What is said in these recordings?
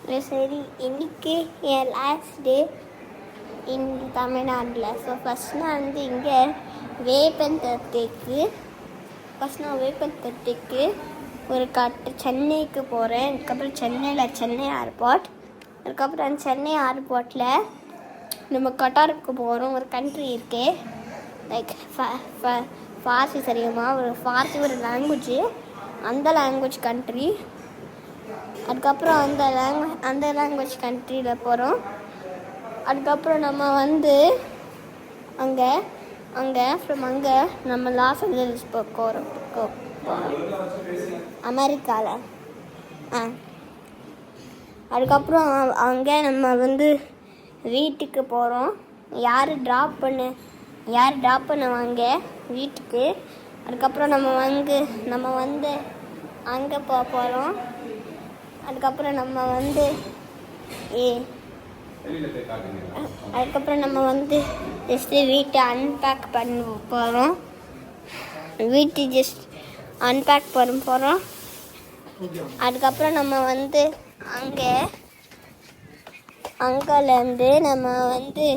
சரி, இன்னைக்கு என் last day இன் தமிழ்நாட்டில். ஸோ ஃபஸ்ட் நான் வந்து இங்கே வேப்பந்தட்டைக்கு ஒரு சென்னைக்கு போகிறேன். அதுக்கப்புறம் சென்னை ஏர்போர்ட். அதுக்கப்புறம் சென்னை ஏர்போர்ட்டில் நம்ம கட்டாருக்கு போகிறோம். ஒரு கண்ட்ரி இருக்கே, லைக் ஃபார்சி தெரியுமா? ஃபார்சி ஒரு லாங்குவேஜ், அந்த லாங்குவேஜ் கண்ட்ரி. அதுக்கப்புறம் அந்த லாங்குவேஜ் கண்ட்ரியில் போகிறோம். அதுக்கப்புறம் நம்ம வந்து அங்கே நம்ம லாஸ் ஏஞ்சல்ஸ் போகிறோம் அமெரிக்காவில். அதுக்கப்புறம் அங்கே நம்ம வந்து வீட்டுக்கு போகிறோம். யார் ட்ராப் பண்ணுவாங்க வீட்டுக்கு. அதுக்கப்புறம் நம்ம வந்து அங்கே போகிறோம். அதுக்கப்புறம் நம்ம வந்து ஜஸ்ட்டு வீட்டை அன்பேக் பண்ண போகிறோம். போகிறோம். அதுக்கப்புறம் நம்ம வந்து அங்கேருந்து நம்ம வந்து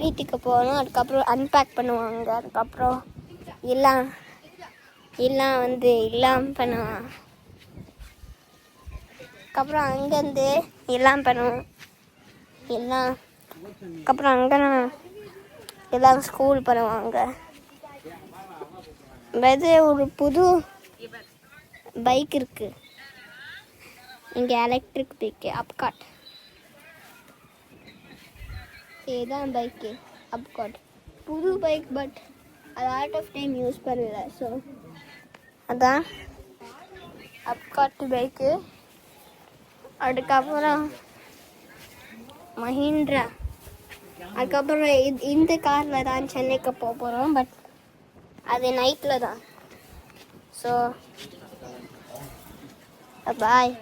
வீட்டுக்கு போகிறோம். அதுக்கப்புறம் அன்பேக் பண்ணுவாங்க. அதுக்கப்புறம் எல்லாம் பண்ணுவான். அதுக்கப்புறம் அங்கேருந்து எல்லாம் பண்ணுவோம். அதுக்கப்புறம் அங்கே எல்லாம் ஸ்கூல் பண்ணுவாங்க. ஒரு புது பைக் இருக்குது இங்கே, எலக்ட்ரிக் பைக்கு அப்காட். இதுதான் பைக்கு அப்காட், புது பைக். பட் அது லாட் ஆஃப் டைம் யூஸ் பண்ணல. ஸோ அதான் அப்காட் பைக்கு. அதுக்கப்புறம் மஹிந்திரா. அதுக்கப்புறம் இந்த காரில் தான் சென்னைக்கு போகிறோம். பட் அது நைட்டில் தான். So bye.